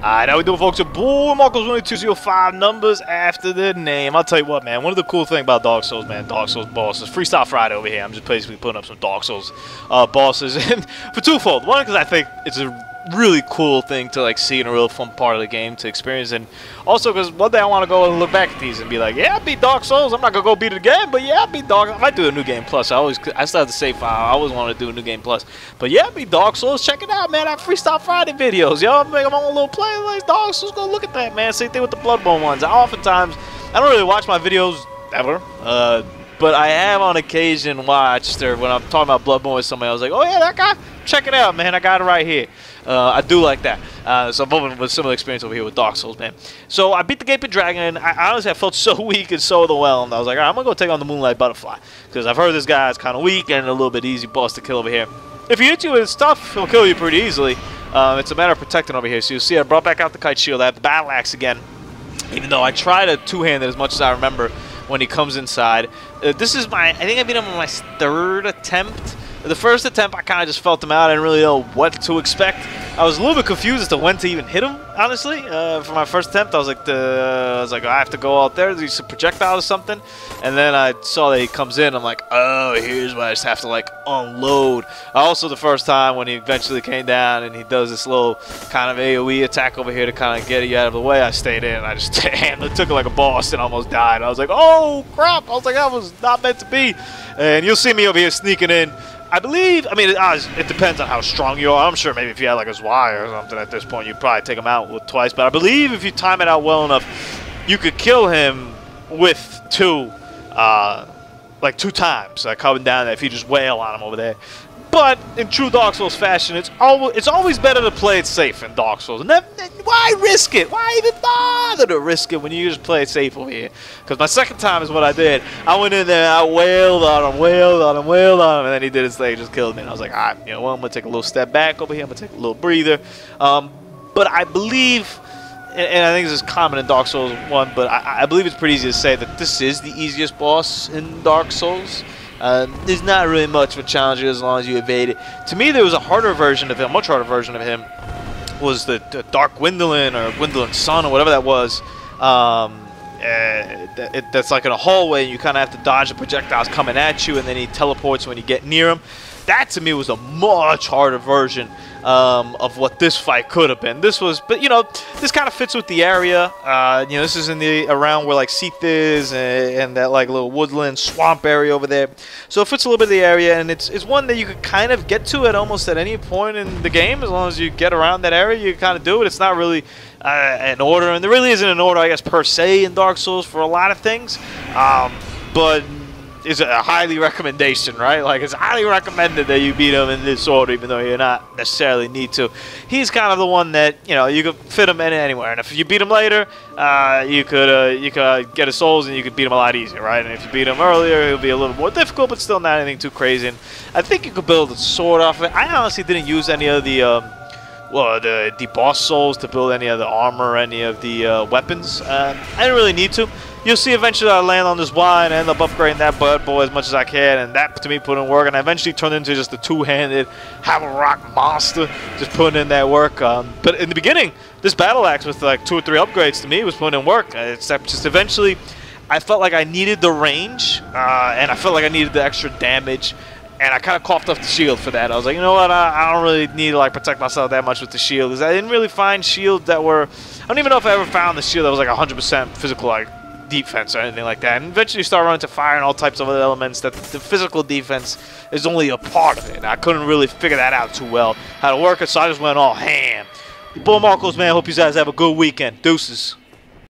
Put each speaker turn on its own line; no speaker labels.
Alright, how we doing, folks? Your boy Marco's 205 numbers after the name. I'll tell you what, man. One of the cool things about Dark Souls, man, Dark Souls bosses. Freestyle Friday over here. I'm just basically putting up some Dark Souls bosses, and for twofold. One, because I think it's a really cool thing to like see in a real fun part of the game to experience, and also because one day I want to go and look back at these and be like, yeah, I beat Dark Souls. I'm not gonna go beat it again, but yeah, I beat Dark. I might do a new game plus. I still have the save file. I always wanted to do a new game plus, but yeah, I beat Dark Souls. Check it out, man. I have Freestyle Friday videos, yo. I'm making my own little playlist. Dark Souls, go look at that, man. Same thing with the Bloodborne ones. I don't really watch my videos ever, but I have on occasion watched, or when I'm talking about Bloodborne with somebody, I was like, oh yeah, that guy. Check it out, man. I got it right here. I do like that. So I'm hoping with similar experience over here with Dark Souls, man. So I beat the Gaping Dragon. I honestly I felt so weak and so overwhelmed. I was like, all right, I'm going to go take on the Moonlight Butterfly. Because I've heard this guy is kind of weak and a little bit easy boss to kill over here. If he hits you with his stuff, he'll kill you pretty easily. It's a matter of protecting over here. So you'll see I brought back out the Kite Shield. I have the Battle Axe again. Even though I try to two-hand it as much as I remember when he comes inside. This is I think I beat him on my third attempt. The first attempt, I kind of just felt him out. I didn't really know what to expect. I was a little bit confused as to when to even hit him, honestly. For my first attempt, I was like, I have to go out there, do some projectile or something. And then I saw that he comes in. I'm like, oh, here's where I just have to, like, unload. Also, the first time when he eventually came down and he does this little kind of AoE attack over here to kind of get you out of the way, I stayed in. I just took it like a boss and almost died. I was like, oh, crap. I was like, that was not meant to be. And you'll see me over here sneaking in. I believe, I mean, it depends on how strong you are. I'm sure maybe if you had like a Zwei or something at this point, you'd probably take him out with twice. But I believe if you time it out well enough, you could kill him with two times, coming down there if you just wail on him over there. But in true Dark Souls fashion, it's always better to play it safe in Dark Souls. And why risk it? Why even bother to risk it when you just play it safe over here? Because my second time is what I did. I went in there, I wailed on him, and then he did his thing, just killed me. And I was like, all right, you know what? I'm going to take a little step back over here. I'm going to take a little breather. But I believe, and I think this is common in Dark Souls 1, but I believe it's pretty easy to say that this is the easiest boss in Dark Souls. There's not really much of a challenge as long as you evade it. To me, there was a harder version of him, much harder version of him, was the Dark Gwendolyn or Gwendolyn Sun or whatever that was. That's like in a hallway, and you kind of have to dodge the projectiles coming at you, and then he teleports when you get near him. That to me was a much harder version of what this fight could have been. But you know, this kind of fits with the area. You know, this is in the around where like Seath is and that like little woodland swamp area over there. So it fits a little bit of the area, and it's one that you could kind of get to at almost at any point in the game as long as you get around that area. You kind of do it. It's not really an order, and there really isn't an order, I guess, per se in Dark Souls for a lot of things. But is a highly recommendation, right? Like, it's highly recommended that you beat him in this order, even though you not necessarily need to. He's kind of the one that, you know, you could fit him in anywhere. And if you beat him later, you could get his souls and you could beat him a lot easier, right? And if you beat him earlier, it'll be a little more difficult, but still not anything too crazy. And I think you could build a sword off of it. I honestly didn't use any of the boss souls to build any of the armor or any of the weapons. I didn't really need to. You'll see eventually I land on this Y and end up upgrading that bad boy as much as I can, and that to me put in work, and I eventually turned into just a two-handed hammer rock monster, just putting in that work. But in the beginning, this battle axe with like 2 or 3 upgrades to me was putting in work. Except just eventually, I felt like I needed the range, and I felt like I needed the extra damage. And I kind of coughed off the shield for that. I was like, you know what? I don't really need to like protect myself that much with the shield, because I didn't really find shields that were. I don't even know if I ever found the shield that was like 100% physical like defense or anything like that. And eventually you start running to fire and all types of other elements that the physical defense is only a part of it. And I couldn't really figure that out too well how to work it, so I just went all ham. Bull Marcos, man. Hope you guys have a good weekend. Deuces.